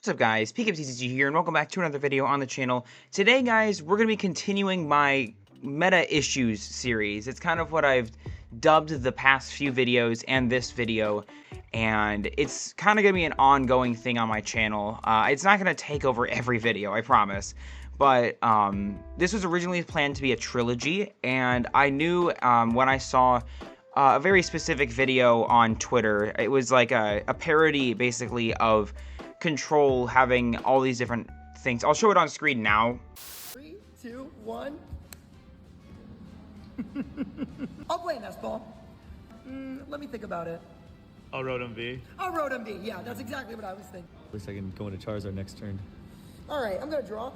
What's up guys, Pokémon TCG here, and welcome back to another video on the channel. Today guys, we're going to be continuing my meta issues series. It's kind of what I've dubbed the past few videos and this video, and it's kind of going to be an ongoing thing on my channel. It's not going to take over every video, I promise. But this was originally planned to be a trilogy, and I knew when I saw a very specific video on Twitter, it was like a parody basically of Control having all these different things. I'll show it on screen now. 3, 2, 1. I'll play Nestball. Let me think about it. I'll Rotom V. I'll Rotom V. Yeah, that's exactly what I was thinking. Looks like I can go into Charizard next turn. All right, I'm gonna draw.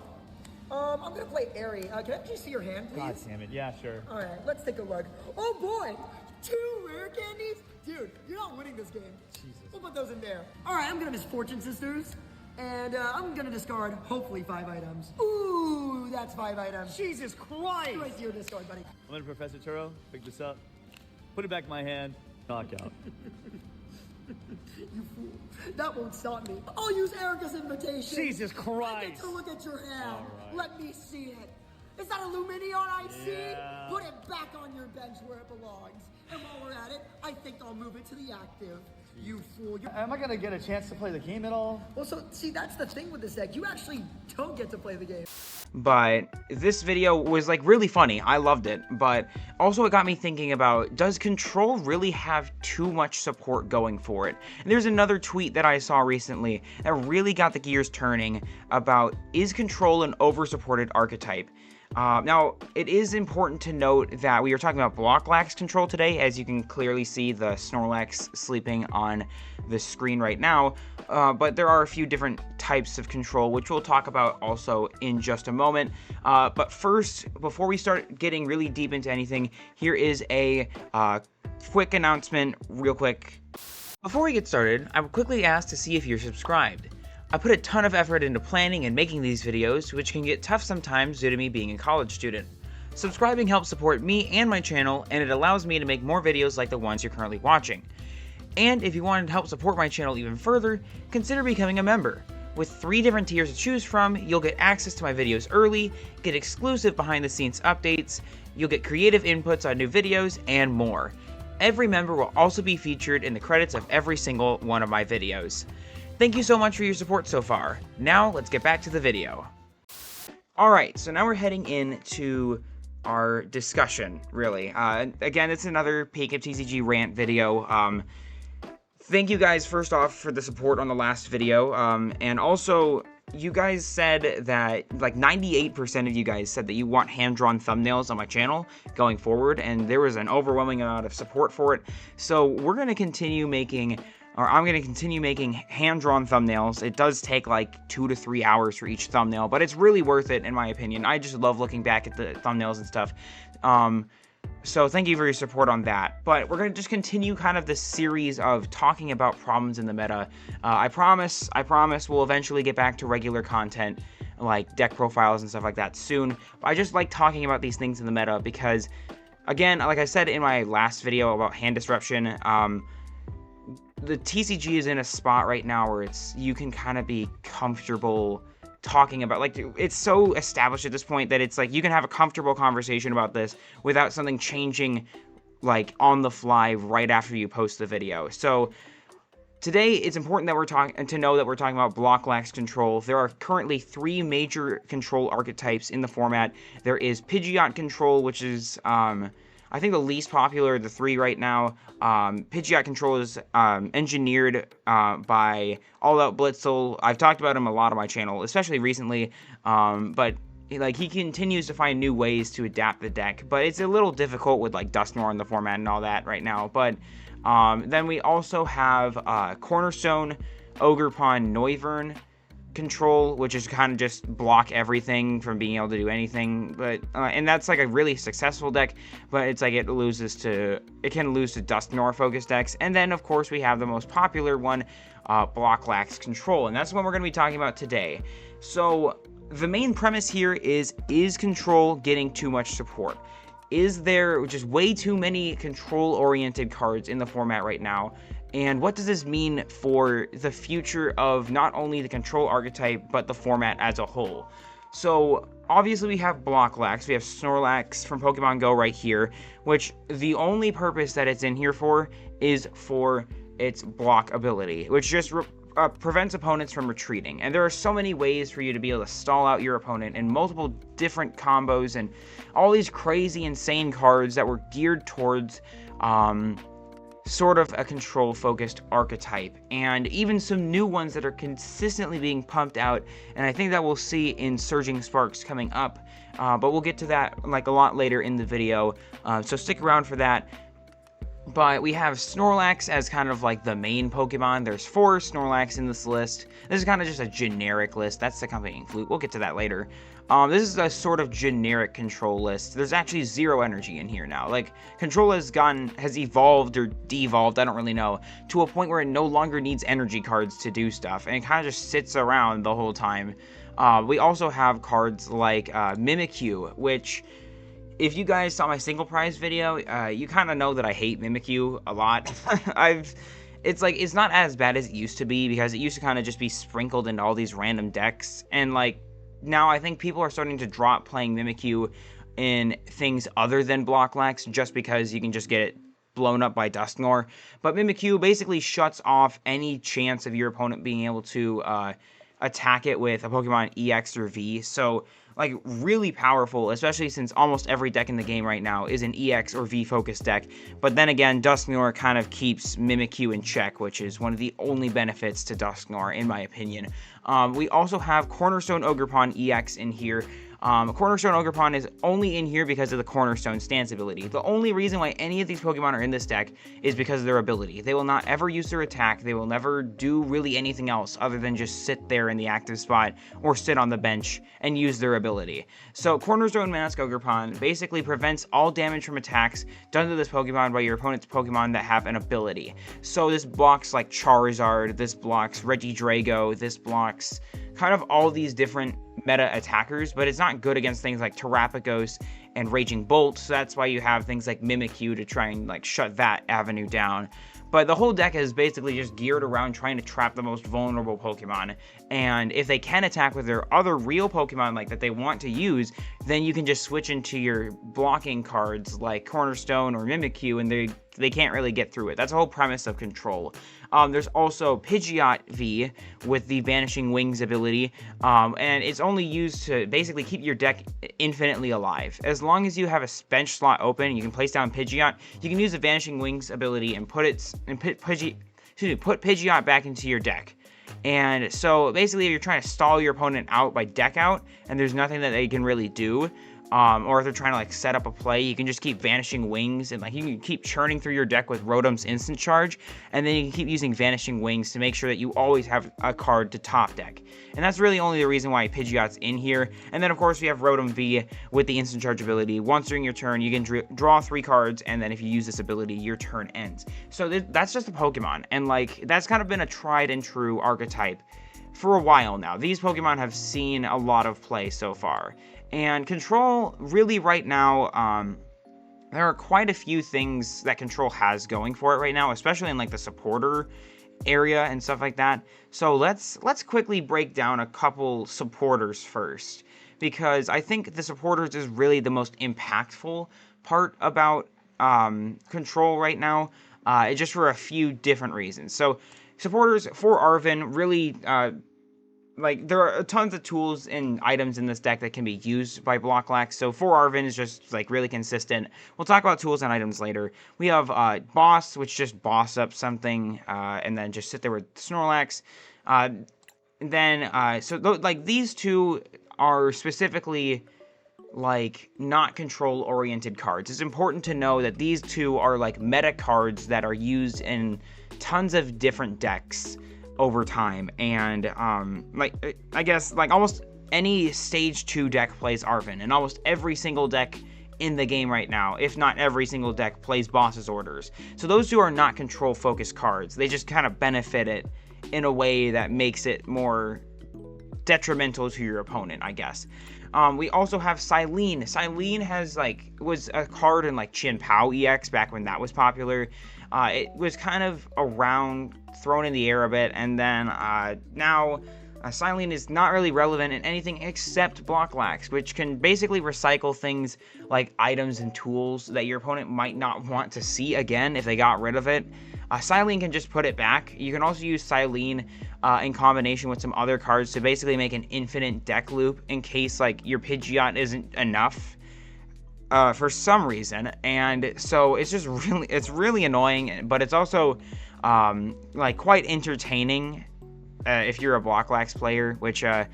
I'm gonna play Airy. Can I actually see your hand, please? God damn it. Yeah, sure. All right, let's take a look. Oh boy, 2 rare candies? Dude, you're not winning this game. Jesus. We'll put those in there. All right, I'm gonna miss Fortune Sisters. And I'm gonna discard, hopefully, 5 items. Ooh, that's 5 items. Jesus Christ! Right to your discard, buddy. I'm gonna Professor Turo, pick this up, put it back in my hand, knockout. You fool. That won't stop me. I'll use Erica's invitation. Jesus I get Christ! to look at your hand. All right. Let me see it. Is that a Luminion I see? Yeah. Put it back on your bench where it belongs. And while we're at it, I think I'll move it to the active. You fool. Am I gonna get a chance to play the game at all? Well, so, see, that's the thing with this deck. You actually don't get to play the game. But this video was like really funny. I loved it. But also it got me thinking about, does Control really have too much support going for it? And there's another tweet that I saw recently that really got the gears turning about, is Control an over-supported archetype? Now, it is important to note that we are talking about Blocklax Control today, as you can clearly see the Snorlax sleeping on the screen right now, but there are a few different types of Control, which we'll talk about also in just a moment. But first, before we start getting really deep into anything, here is a quick announcement, real quick. Before we get started, I would quickly ask to see if you're subscribed. I put a ton of effort into planning and making these videos, which can get tough sometimes due to me being a college student. Subscribing helps support me and my channel, and it allows me to make more videos like the ones you're currently watching. And if you wanted to help support my channel even further, consider becoming a member. With 3 different tiers to choose from, you'll get access to my videos early, get exclusive behind the scenes updates, you'll get creative inputs on new videos, and more. Every member will also be featured in the credits of every single one of my videos. Thank you so much for your support so far. Now, let's get back to the video. Alright, so now we're heading into our discussion, really. Again, it's another Pokémon TCG rant video. Thank you guys, first off, for the support on the last video. And also, you guys said that, like, 98% of you guys said that you want hand-drawn thumbnails on my channel going forward, and there was an overwhelming amount of support for it. So, we're going to continue making... I'm going to continue making hand-drawn thumbnails. It does take like 2 to 3 hours for each thumbnail, but it's really worth it in my opinion. I just love looking back at the thumbnails and stuff. So thank you for your support on that. But we're going to just continue kind of this series of talking about problems in the meta. I promise we'll eventually get back to regular content like deck profiles and stuff like that soon. But I just like talking about these things in the meta because, again, like I said in my last video about hand disruption, the TCG is in a spot right now where you can kind of be comfortable talking about, like, it's so established at this point that it's like you can have a comfortable conversation about this without something changing, like, on the fly right after you post the video. So today it's important that we're talking about Blocklax Control. There are currently 3 major Control archetypes in the format. There is Pidgeot Control, which is I think the least popular of the 3 right now. Pidgeot Control is engineered by All Out Blitzel. I've talked about him a lot on my channel, especially recently, but like he continues to find new ways to adapt the deck, but it's a little difficult with like Dusknoir in the format and all that right now. But then we also have Cornerstone, Ogerpon, Noivern Control, which is kind of just block everything from being able to do anything, but and that's like a really successful deck, but it's like it can lose to Dusknoir focus decks. And then of course we have the most popular one, Blocklax Control, and that's what we're going to be talking about today. So the main premise here is Control getting too much support? Is there just way too many control oriented cards in the format right now? And what does this mean for the future of not only the control archetype, but the format as a whole? So obviously we have Blocklax, we have Snorlax from Pokemon Go right here, which the only purpose that it's in here for is for its block ability, which just prevents opponents from retreating. And there are so many ways for you to be able to stall out your opponent in multiple different combos and all these crazy insane cards that were geared towards sort of a control focused archetype, and even some new ones that are consistently being pumped out, and I think that we'll see in Surging Sparks coming up, but we'll get to that like a lot later in the video, so stick around for that. But we have Snorlax as kind of like the main Pokemon. There's 4 Snorlax in this list. This is kind of just a generic list. That's the accompanying flute. We'll get to that later. This is a sort of generic control list. There's actually 0 energy in here now. Like, control has evolved or devolved, I don't really know, to a point where it no longer needs energy cards to do stuff, and it kind of just sits around the whole time. We also have cards like Mimikyu, which, if you guys saw my single prize video, you kind of know that I hate Mimikyu a lot. It's not as bad as it used to be, because it used to kind of just be sprinkled into all these random decks, and like, now I think people are starting to drop playing Mimikyu in things other than Blocklax, just because you can just get it blown up by Dusknoir. But Mimikyu basically shuts off any chance of your opponent being able to attack it with a Pokemon EX or V, so like really powerful, especially since almost every deck in the game right now is an EX or V focused deck. But then again, Dusknoir kind of keeps Mimikyu in check, which is one of the only benefits to Dusknoir in my opinion. We also have Cornerstone Ogerpon EX in here. Cornerstone Ogerpon is only in here because of the Cornerstone stance ability. The only reason why any of these Pokemon are in this deck is because of their ability. They will not ever use their attack. They will never do really anything else other than just sit there in the active spot or sit on the bench and use their ability. So Cornerstone Mask Ogerpon basically prevents all damage from attacks done to this Pokemon by your opponent's Pokemon that have an ability. So this blocks like Charizard, this blocks Regidrago, this blocks kind of all these different meta attackers, but it's not good against things like Terrapagos and Raging Bolt, so that's why you have things like Mimikyu to try and like shut that avenue down. But the whole deck is basically just geared around trying to trap the most vulnerable Pokemon, and if they can attack with their other real Pokemon like that they want to use, then you can just switch into your blocking cards like Cornerstone or Mimikyu, and they can't really get through it. That's the whole premise of control. There's also Pidgeot V with the Vanishing Wings ability, and it's only used to basically keep your deck infinitely alive. As long as you have a bench slot open, you can place down Pidgeot, you can use the Vanishing Wings ability and put Pidgeot back into your deck. And so basically, if you're trying to stall your opponent out by deck out, and there's nothing that they can really do, or if they're trying to like set up a play, you can just keep Vanishing Wings, and like you can keep churning through your deck with Rotom's Instant Charge, and then you can keep using Vanishing Wings to make sure that you always have a card to top deck. And that's really only the reason why Pidgeot's in here. And then of course we have Rotom V with the Instant Charge ability. Once during your turn, you can draw 3 cards, and then if you use this ability, your turn ends. So that's just a Pokemon, and like that's kind of been a tried and true archetype for a while now. These Pokemon have seen a lot of play so far. And Control, really right now, there are quite a few things that Control has going for it right now, especially in like the supporter area and stuff like that. So let's quickly break down a couple supporters first, because I think the supporters is really the most impactful part about Control right now, just for a few different reasons. So supporters for Arven really like, there are tons of tools and items in this deck that can be used by Blocklax, so 4 Arven is just, like, really consistent. We'll talk about tools and items later. We have Boss, which just boss up something, and then just sit there with Snorlax. Like, these two are specifically, like, not control-oriented cards. It's important to know that these two are, like, meta cards that are used in tons of different decks over time, and I guess like almost any stage 2 deck plays Arven, and almost every single deck in the game right now, if not every single deck, plays Boss's Orders. So those two are not control focused cards. They just kind of benefit it in a way that makes it more detrimental to your opponent, I guess. We also have Silene. Silene has was a card in Chin Pao EX back when that was popular. It was kind of around, thrown in the air a bit, and then now Silene is not really relevant in anything except Blocklax, which can basically recycle things like items and tools that your opponent might not want to see again if they got rid of it. Silene can just put it back. You can also use Silene in combination with some other cards to basically make an infinite deck loop in case your Pidgeot isn't enough for some reason. And so it's just really annoying, but it's also quite entertaining if you're a Blocklax player, which I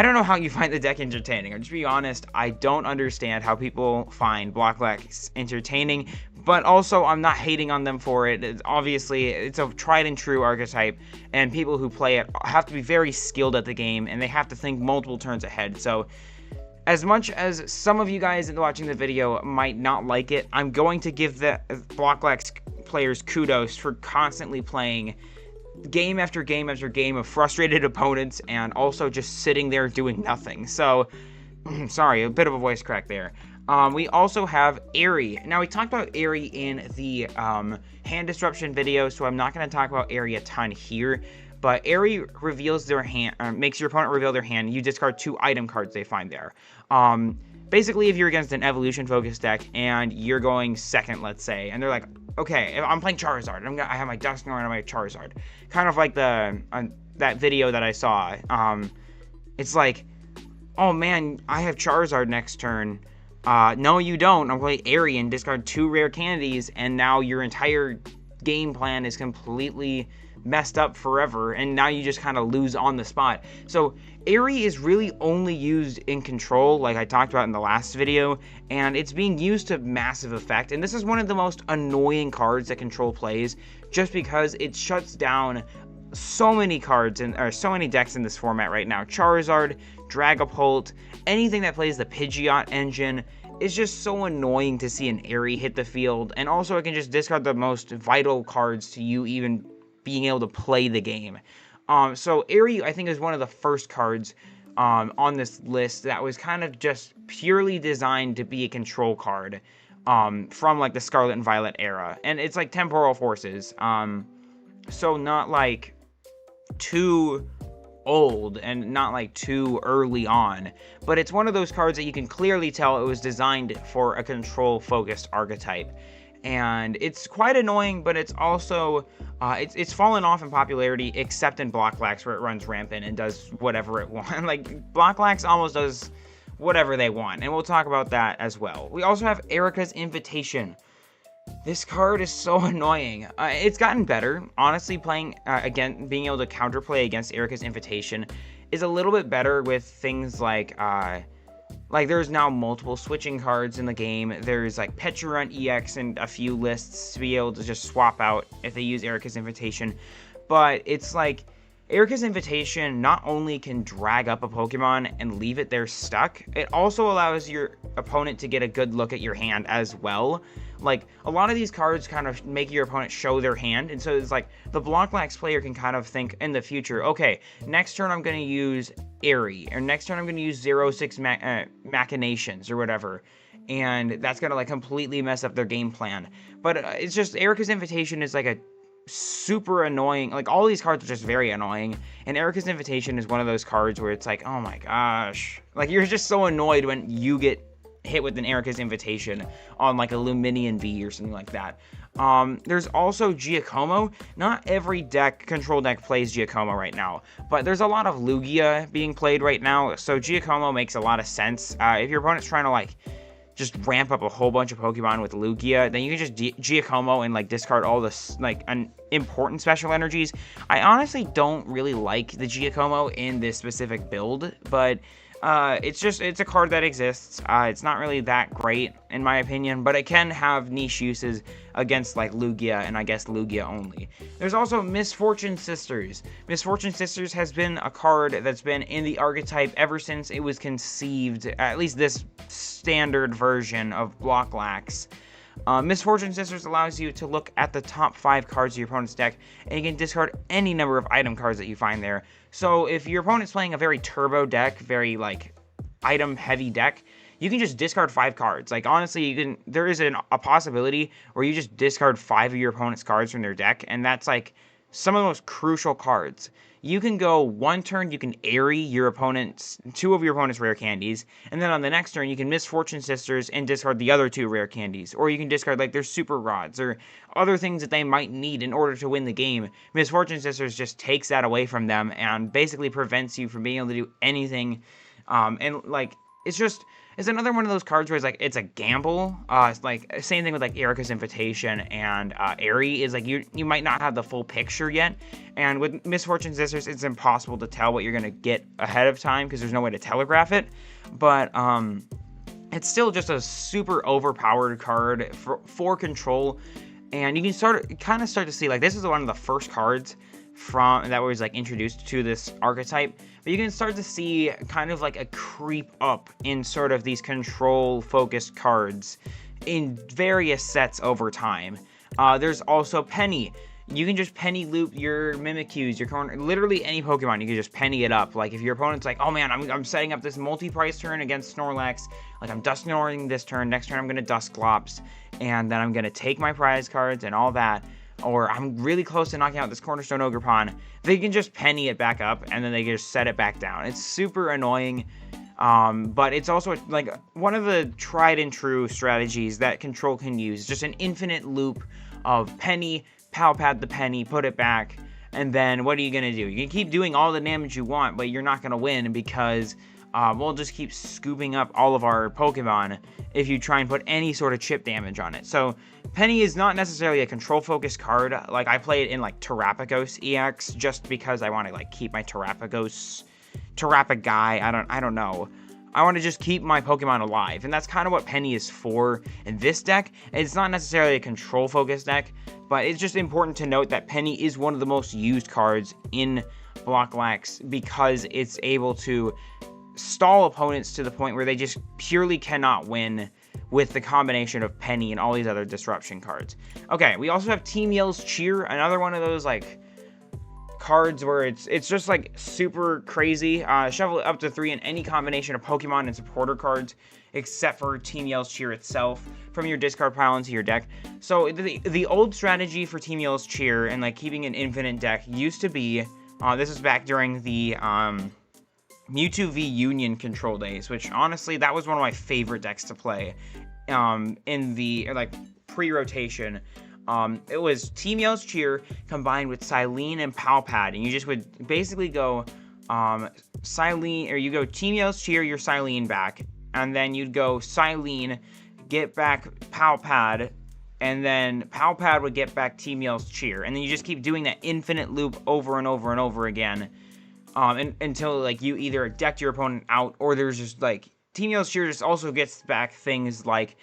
don't know how you find the deck entertaining. I'll just be honest, I don't understand how people find Blocklax entertaining, but also I'm not hating on them for it. Obviously, it's a tried and true archetype, and people who play it have to be very skilled at the game, and they have to think multiple turns ahead. So as much as some of you guys watching the video might not like it, I'm going to give the Blocklax players kudos for constantly playing game after game after game of frustrated opponents and also just sitting there doing nothing. So, sorry, a bit of a voice crack there. We also have Airy. Now, we talked about Airy in the hand disruption video, so I'm not going to talk about Airy a ton here. But Airy reveals their hand, makes your opponent reveal their hand. You discard 2 item cards they find there. Basically, if you're against an evolution-focused deck and you're going second, let's say, and they're like, okay, I'm playing Charizard. I have my Dusknoir and my Charizard. Kind of like that video that I saw. It's like, oh man, I have Charizard next turn. No, you don't. I'm playing Airy and discard 2 rare candies, and now your entire game plan is completely messed up forever, and now you just kind of lose on the spot. So Airy is really only used in control, like I talked about in the last video, and it's being used to massive effect. And this is one of the most annoying cards that control plays, just because it shuts down so many cards or so many decks in this format right now. Charizard, Dragapult, anything that plays the Pidgeot engine. It's just so annoying to see an Airy hit the field, and also it can just discard the most vital cards to you even being able to play the game. So Airy, I think, is one of the first cards on this list that was kind of just purely designed to be a control card from the Scarlet and Violet era. And it's like Temporal Forces. So not too old and not too early on. But it's one of those cards that you can clearly tell it was designed for a control-focused archetype. And it's quite annoying, but it's also it's fallen off in popularity, except in Blocklax, where it runs rampant and does whatever it wants. Blocklax almost does whatever they want, and we'll talk about that as well. We also have Erica's Invitation. This card is so annoying. It's gotten better. Honestly, playing being able to counterplay against Erica's Invitation is a little bit better with things like there's now multiple switching cards in the game. There's Petrarun EX and a few lists to be able to just swap out if they use Erica's Invitation. But it's Erica's Invitation not only can drag up a Pokemon and leave it there stuck, it also allows your opponent to get a good look at your hand as well. A lot of these cards kind of make your opponent show their hand, and so it's the Blocklax player can kind of think in the future, okay, next turn I'm going to use Airy, or next turn I'm going to use 0-6 Machinations, or whatever, and that's going to completely mess up their game plan. But it's just, Erica's Invitation is a super annoying, all these cards are just very annoying, and Erica's Invitation is one of those cards where it's oh my gosh, you're just so annoyed when you get hit with an Erica's Invitation on a Luminion V or something like that. There's also Giacomo. Not every control deck plays Giacomo right now, but there's a lot of Lugia being played right now, so Giacomo makes a lot of sense. If your opponent's trying to just ramp up a whole bunch of Pokemon with Lugia, then you can just Giacomo and discard all this important special energies. I honestly don't really like the Giacomo in this specific build, but it's a card that exists. It's not really that great in my opinion, but it can have niche uses against Lugia, and I guess Lugia only. There's also Misfortune Sisters. Misfortune Sisters has been a card that's been in the archetype ever since it was conceived, at least this standard version of Blocklax. Misfortune Sisters allows you to look at the top 5 cards of your opponent's deck, and you can discard any number of item cards that you find there. So if your opponent's playing a very turbo deck, very like item heavy deck, you can just discard 5 cards. Like honestly, there is a possibility where you just discard 5 of your opponent's cards from their deck, and that's like some of the most crucial cards. You can go one turn, you can Airy your opponent's 2 of your opponent's rare candies, and then on the next turn you can Misfortune Sisters and discard the other 2 rare candies, or you can discard like their super rods or other things that they might need in order to win the game. Misfortune Sisters just takes that away from them and basically prevents you from being able to do anything. And like it's another one of those cards where it's like it's a gamble. It's like same thing with like Erica's Invitation and Airy is like you might not have the full picture yet, and with Misfortune Sisters it's impossible to tell what you're gonna get ahead of time because there's no way to telegraph it. But it's still just a super overpowered card for control, and you can kind of start to see like this is one of the first cards that was like introduced to this archetype. But you can start to see kind of like a creep up in sort of these control focused cards in various sets over time. There's also Penny. You can just penny loop your Mimikyus, your corner, literally any Pokemon. You can just penny it up. Like if your opponent's like, oh man, I'm setting up this multi-price turn against Snorlax. Like I'm Dusknoring this turn. Next turn I'm gonna Dusclops, and then I'm gonna take my prize cards and all that. Or I'm really close to knocking out this Cornerstone Ogerpon, they can just penny it back up, and then they can just set it back down. It's super annoying, but it's also like one of the tried and true strategies that Control can use. Just an infinite loop of penny, Palpad the penny, put it back, and then what are you going to do? You can keep doing all the damage you want, but you're not going to win because we'll just keep scooping up all of our Pokemon if you try and put any sort of chip damage on it. So Penny is not necessarily a control focused card. Like I play it in like Terrapagos EX just because I want to like keep my Terrapaguy. I don't know. I want to just keep my Pokemon alive, and that's kind of what Penny is for in this deck. It's not necessarily a control focused deck, but it's just important to note that Penny is one of the most used cards in Blocklax because it's able to stall opponents to the point where they just purely cannot win with the combination of Penny and all these other disruption cards. Okay, we also have Team Yell's Cheer, another one of those like cards where it's just like super crazy. Shuffle it up to 3 in any combination of Pokemon and supporter cards except for Team Yell's Cheer itself from your discard pile into your deck. So the old strategy for Team Yell's Cheer and like keeping an infinite deck used to be this was back during the Mewtwo v Union control days, which honestly that was one of my favorite decks to play in the like pre-rotation. It was Team Yell's Cheer combined with Silene and Palpad, and you just would basically go Silene, or you go Team Yell's Cheer your Silene back, and then you'd go Silene, get back Palpad, and then Palpad would get back Team Yell's Cheer, and then you just keep doing that infinite loop over and over and over again. Until like you either decked your opponent out, or there's just like Team Yell's Cheer just also gets back things like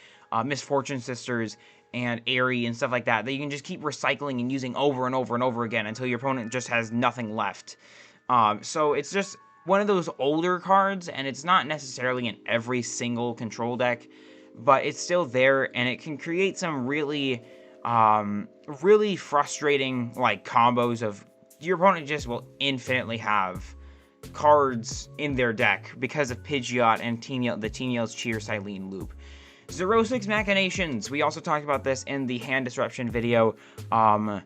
Misfortune Sisters and Airy and stuff like that you can just keep recycling and using over and over and over again until your opponent just has nothing left. So it's just one of those older cards, and it's not necessarily in every single control deck, but it's still there, and it can create some really frustrating like combos of your opponent just will infinitely have cards in their deck because of Pidgeot and the Team Yell's Cheer Silene loop. Xerosix Machinations. We also talked about this in the hand disruption video. Probably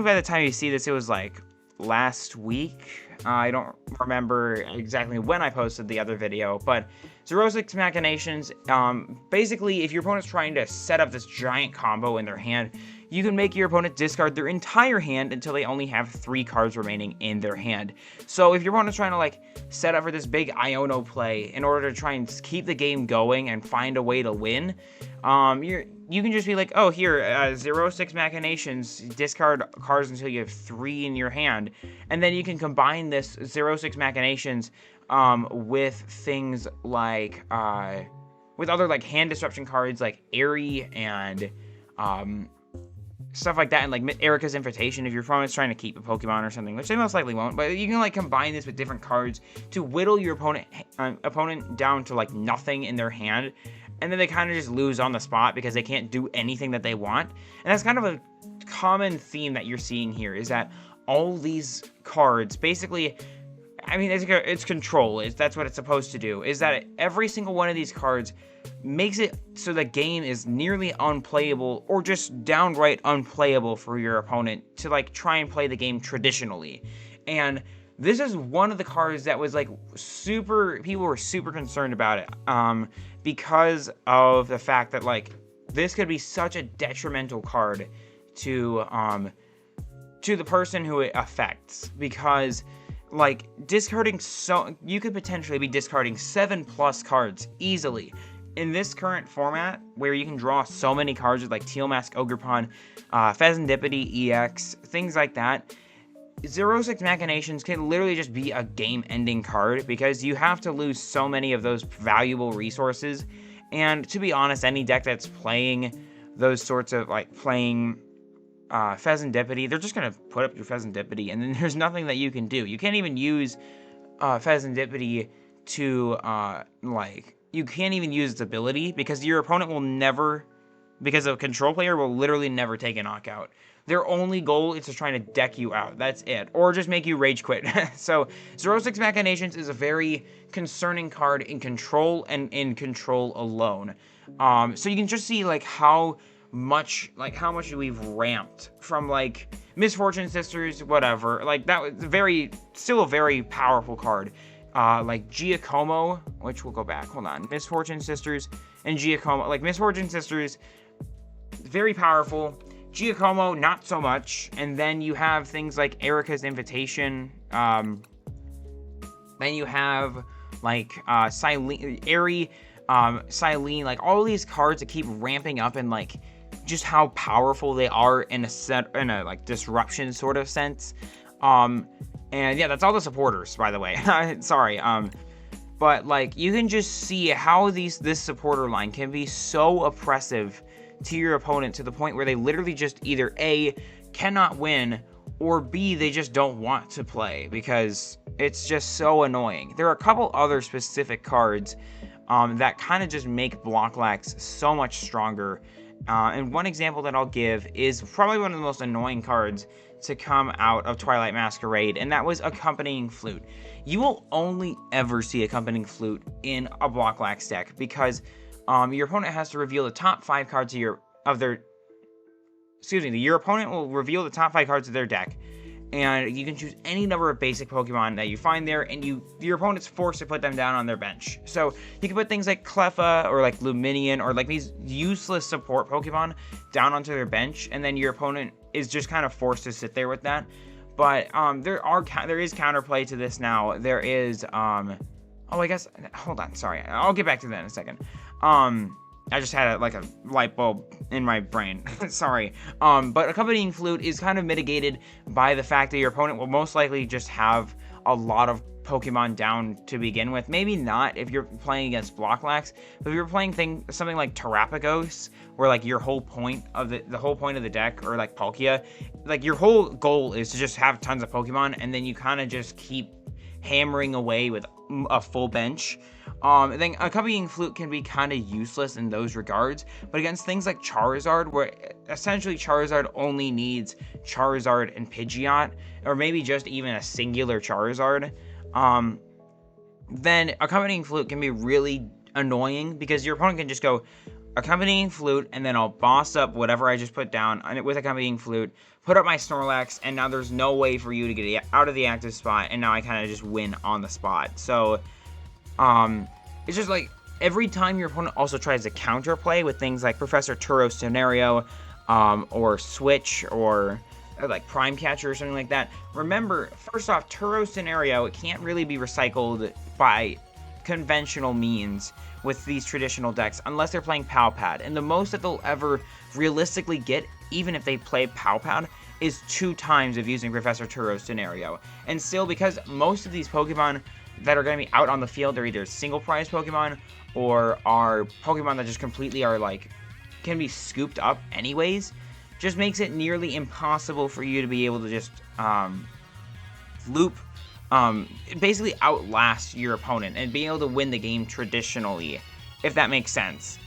by the time you see this, it was like last week. I don't remember exactly when I posted the other video, but Xerosix Machinations, basically if your opponent's trying to set up this giant combo in their hand, you can make your opponent discard their entire hand until they only have 3 cards remaining in their hand. So if your opponent's trying to like set up for this big Iono play in order to try and keep the game going and find a way to win, you can just be like, oh, here, Xerosix Machinations, discard cards until you have 3 in your hand, and then you can combine this Xerosix Machinations with things like, with other like hand disruption cards like Airy and stuff like that, and like Erica's Invitation if your opponent's trying to keep a Pokemon or something, which they most likely won't, but you can like combine this with different cards to whittle your opponent down to like nothing in their hand, and then they kind of just lose on the spot because they can't do anything that they want. And that's kind of a common theme that you're seeing here, is that all these cards basically, I mean, it's control. That's what it's supposed to do, is that every single one of these cards makes it so the game is nearly unplayable or just downright unplayable for your opponent to like try and play the game traditionally. And this is one of the cards that was like people were super concerned about it, because of the fact that like this could be such a detrimental card to the person who it affects, because like discarding, so you could potentially be discarding 7+ cards easily in this current format, where you can draw so many cards with like Teal Mask, Ogrepon, Phasandipity, EX, things like that. 0-6 Machinations can literally just be a game-ending card, because you have to lose so many of those valuable resources. And to be honest, any deck that's playing those sorts of like playing Phasandipity, they're just gonna put up your Phasandipity, and then there's nothing that you can do. You can't even use Phasandipity to you can't even use its ability, because your opponent will never, because a control player will literally never take a knockout. Their only goal is to try to deck you out. That's it. Or just make you rage quit. So 0-6 Machinations is a very concerning card in control, and in control alone. So you can just see like how much we've ramped from like Misfortune Sisters, whatever. Like that was still a very powerful card. Like Giacomo, which we'll go back, hold on. Misfortune Sisters and Giacomo, like Misfortune Sisters, very powerful. Giacomo, not so much. And then you have things like Erica's Invitation. Then you have like Silene, like all these cards that keep ramping up, and like just how powerful they are in a like disruption sort of sense. And yeah, that's all the supporters, by the way. Sorry. But like you can just see how this supporter line can be so oppressive to your opponent, to the point where they literally just either A, cannot win, or B, they just don't want to play, because it's just so annoying. There are a couple other specific cards that kind of just make Blocklax so much stronger. And one example that I'll give is probably one of the most annoying cards to come out of Twilight Masquerade, and that was Accompanying Flute. You will only ever see Accompanying Flute in a Blocklax deck, because your opponent has to reveal the top 5 cards your opponent will reveal the top 5 cards of their deck, and you can choose any number of basic Pokemon that you find there, and your opponent's forced to put them down on their bench. So you can put things like Cleffa, or like Luminion, or like these useless support Pokemon down onto their bench, and then your opponent is just kind of forced to sit there with that. But there is counterplay to this now. There is I guess, hold on, sorry, I'll get back to that in a second. I just had a light bulb in my brain. Sorry. But Accompanying Flute is kind of mitigated by the fact that your opponent will most likely just have a lot of Pokemon down to begin with. Maybe not if you're playing against Blocklax, but if you're playing something like Terapagos, where like your whole point of the whole point of the deck, or like Palkia, like your whole goal is to just have tons of Pokemon, and then you kind of just keep hammering away with a full bench. Then Accompanying Flute can be kind of useless in those regards, but against things like Charizard, where essentially Charizard only needs Charizard and Pidgeot, or maybe just even a singular Charizard, then Accompanying Flute can be really annoying, because your opponent can just go Accompanying Flute, and then I'll boss up whatever I just put down with Accompanying Flute, put up my Snorlax, and now there's no way for you to get out of the active spot, and now I kind of just win on the spot. So it's just like every time your opponent also tries to counterplay with things like Professor Turo's Scenario, or Switch, or like Prime Catcher or something like that, remember, first off, Turo's Scenario, it can't really be recycled by conventional means with these traditional decks unless they're playing Palpad, and the most that they'll ever realistically get, even if they play Palpad, is 2 times of using Professor Turo's Scenario. And still, because most of these Pokemon that are going to be out on the field are either single prize Pokemon, or are Pokemon that just completely are like can be scooped up anyways, just makes it nearly impossible for you to be able to just basically outlast your opponent and be able to win the game traditionally. if that makes sense.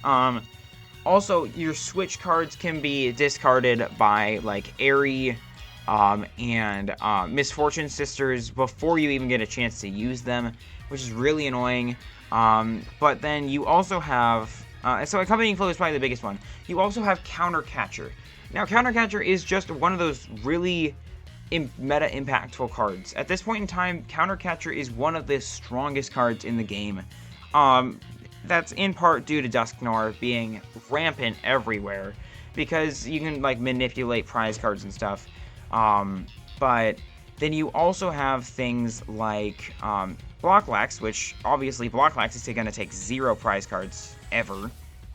Also, your switch cards can be discarded by, like, Airy and Misfortune Sisters before you even get a chance to use them, which is really annoying. But then you also have, so Accompanying Flow is probably the biggest one. You also have Countercatcher. Now, Countercatcher is just one of those really meta impactful cards. At this point in time, Countercatcher is one of the strongest cards in the game. That's in part due to Dusknoir being rampant everywhere, because you can, like, manipulate prize cards and stuff. But then you also have things like Blocklax, which obviously Blocklax is going to take 0 prize cards ever.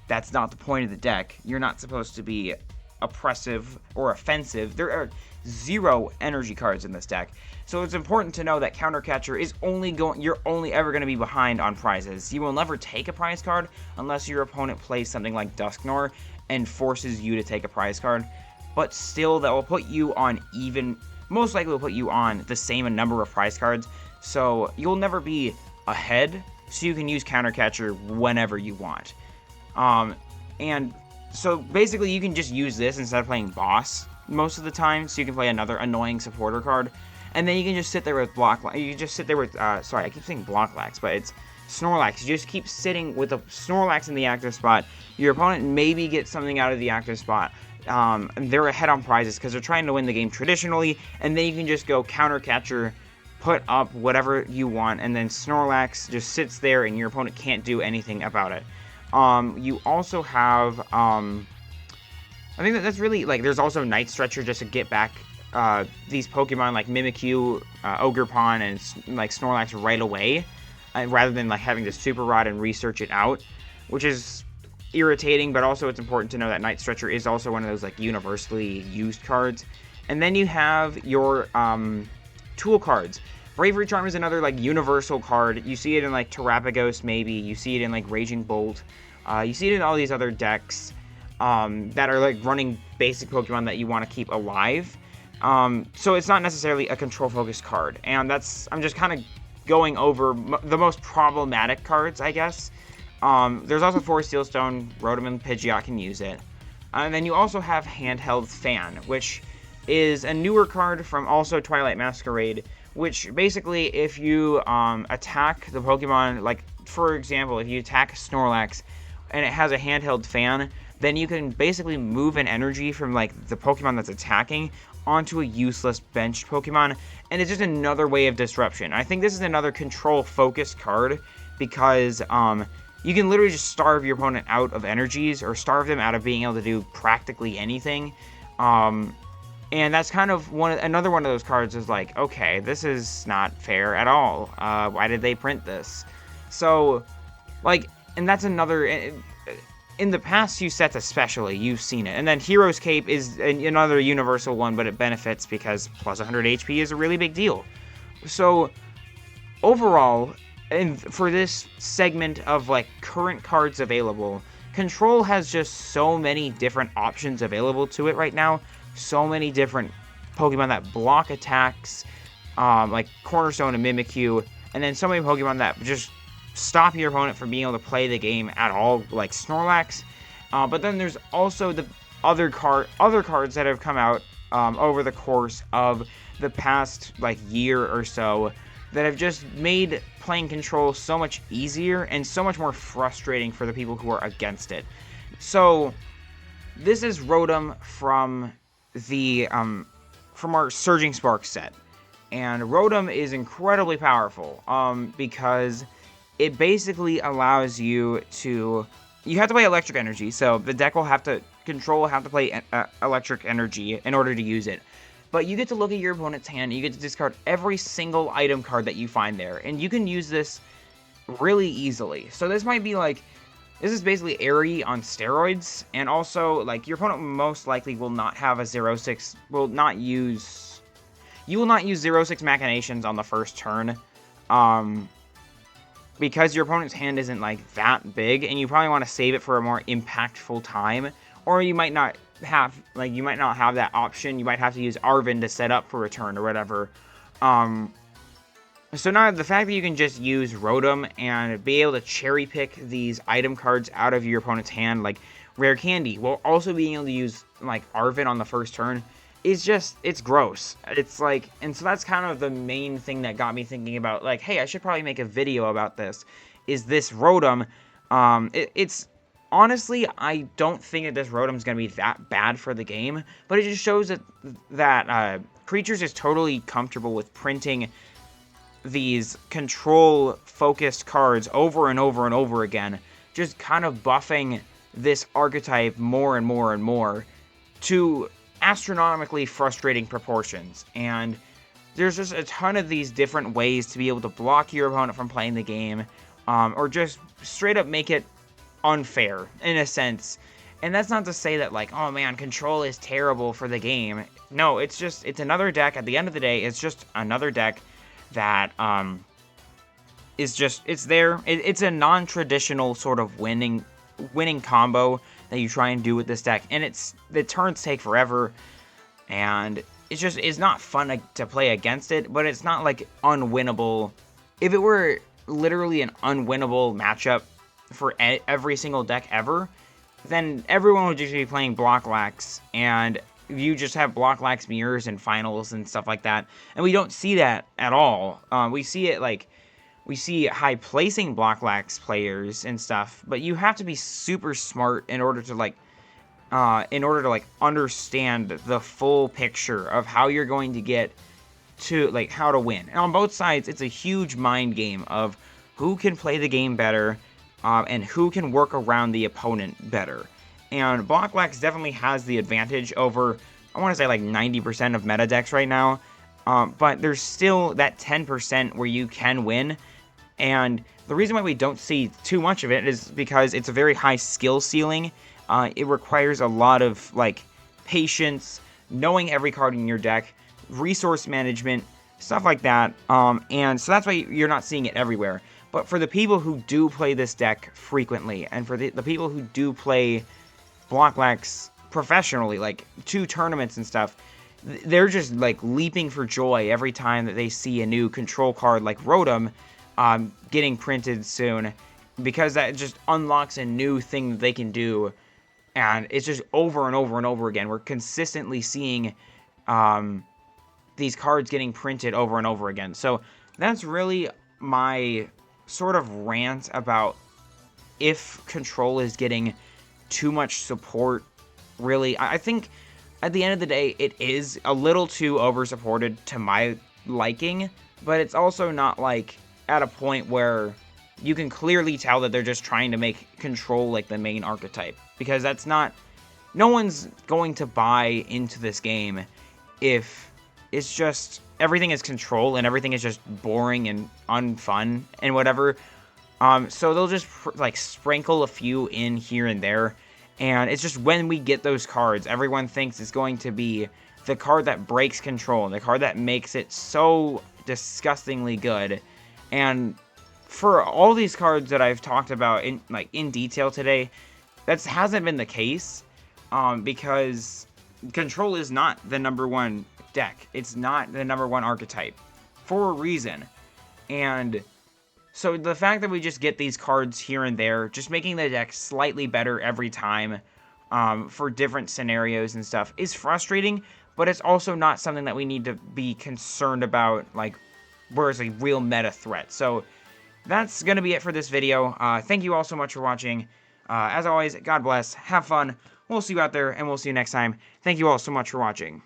That's not the point of the deck. You're not supposed to be oppressive or offensive. There are 0 energy cards in this deck. So it's important to know that Countercatcher is you're only ever going to be behind on prizes. You will never take a prize card unless your opponent plays something like Dusknoir and forces you to take a prize card. But still, that will put you on most likely will put you on the same number of prize cards. So you'll never be ahead, so you can use Countercatcher whenever you want. And so basically you can just use this instead of playing Boss most of the time, so you can play another annoying supporter card. And then you can just sit there with you just sit there with, sorry, I keep saying Blocklax, but it's Snorlax. You just keep sitting with a Snorlax in the active spot. Your opponent maybe gets something out of the active spot. They're ahead on prizes because they're trying to win the game traditionally, and then you can just go Countercatcher, put up whatever you want, and then Snorlax just sits there and your opponent can't do anything about it. You also have, I think that's really, like, there's also Night Stretcher just to get back these Pokemon like Mimikyu, Ogerpon, and like Snorlax right away, rather than like having to Super Rod and research it out, which is irritating. But also it's important to know that Night Stretcher is also one of those like universally used cards. And then you have your tool cards. Bravery Charm is another like universal card. You see it in like Terrapagos, maybe. You see it in like Raging Bolt. You see it in all these other decks that are like running basic Pokemon that you want to keep alive. So it's not necessarily a control-focused card, and I'm just kind of going over the most problematic cards, I guess. There's also Forest Steel Stone, Rotom and Pidgeot can use it. And then you also have Handheld Fan, which is a newer card from also Twilight Masquerade, which basically if you attack the Pokemon, like for example, if you attack Snorlax and it has a Handheld Fan, then you can basically move an energy from like the Pokemon that's attacking onto a useless benched Pokemon, and it's just another way of disruption. I think this is another control-focused card because you can literally just starve your opponent out of energies or starve them out of being able to do practically anything. And that's kind of another one of those cards is like, okay, this is not fair at all. Why did they print this? So, like, and that's another. In the past few sets especially, you've seen it. And then Hero's Cape is another universal one, but it benefits because plus 100 HP is a really big deal. So, overall, and for this segment of, like, current cards available, Control has just so many different options available to it right now. So many different Pokemon that block attacks, like Cornerstone and Mimikyu, and then so many Pokemon that just stop your opponent from being able to play the game at all, like Snorlax. But then there's also the other cards that have come out over the course of the past like year or so that have just made playing Control so much easier and so much more frustrating for the people who are against it. So this is Rotom from the from our Surging Spark set, and Rotom is incredibly powerful because it basically allows you to... You have to play Electric Energy, so the deck will have to... Control will have to play Electric Energy in order to use it. But you get to look at your opponent's hand, and you get to discard every single item card that you find there. And you can use this really easily. So this might be like... This is basically Airy on steroids. And also, like, your opponent most likely will not have a 0-6... Will not use... You will not use 0-6 Machinations on the first turn. Because your opponent's hand isn't, like, that big, and you probably want to save it for a more impactful time, or you might not have, like, you might not have that option. You might have to use Arven to set up for a turn or whatever. So now the fact that you can just use Rotom and be able to cherry pick these item cards out of your opponent's hand, like Rare Candy, while also being able to use like Arvin on the first turn, is just, it's gross. It's like, and so that's kind of the main thing that got me thinking about, like, hey, I should probably make a video about this, is this Rotom. It's honestly, I don't think that this Rotom's going to be that bad for the game, but it just shows that Creatures is totally comfortable with printing these control-focused cards over and over and over again, just kind of buffing this archetype more and more and more to astronomically frustrating proportions. And there's just a ton of these different ways to be able to block your opponent from playing the game, or just straight up make it unfair, in a sense. And that's not to say that, like, oh man, control is terrible for the game. No, it's just, it's another deck. At the end of the day, it's just another deck that is just, it's there. It's a non-traditional sort of winning combo that you try and do with this deck, and the turns take forever, and it's not fun to play against it, but it's not like unwinnable. If it were literally an unwinnable matchup for every single deck ever, then everyone would just be playing Blocklax, and you just have Blocklax mirrors and finals and stuff like that, and we don't see that at all. We see it like, we see high placing Blocklax players and stuff, but you have to be super smart in order to understand the full picture of how you're going to get to, like, how to win. And on both sides, it's a huge mind game of who can play the game better, and who can work around the opponent better. And Blocklax definitely has the advantage over, I want to say, like 90% of meta decks right now. But there's still that 10% where you can win. And the reason why we don't see too much of it is because it's a very high skill ceiling. It requires a lot of, like, patience, knowing every card in your deck, resource management, stuff like that. And so that's why you're not seeing it everywhere. But for the people who do play this deck frequently, and for the people who do play Blocklax professionally, like 2 tournaments and stuff, they're just like leaping for joy every time that they see a new control card like Rotom getting printed soon, because that just unlocks a new thing that they can do, and it's just over and over and over again. We're consistently seeing these cards getting printed over and over again. So that's really my sort of rant about if control is getting too much support. Really, I think at the end of the day, it is a little too over-supported to my liking, but it's also not like at a point where you can clearly tell that they're just trying to make control like the main archetype, because that's not, no one's going to buy into this game if it's just everything is control and everything is just boring and unfun and whatever. So they'll just like sprinkle a few in here and there, and it's just when we get those cards, everyone thinks it's going to be the card that breaks control, the card that makes it so disgustingly good. And for all these cards that I've talked about in detail today, that hasn't been the case, because control is not the #1 deck. It's not the #1 archetype for a reason. And so the fact that we just get these cards here and there, just making the deck slightly better every time, for different scenarios and stuff, is frustrating, but it's also not something that we need to be concerned about, like, where it's a real meta threat. So that's going to be it for this video. Thank you all so much for watching. As always, God bless, have fun, we'll see you out there, and we'll see you next time. Thank you all so much for watching.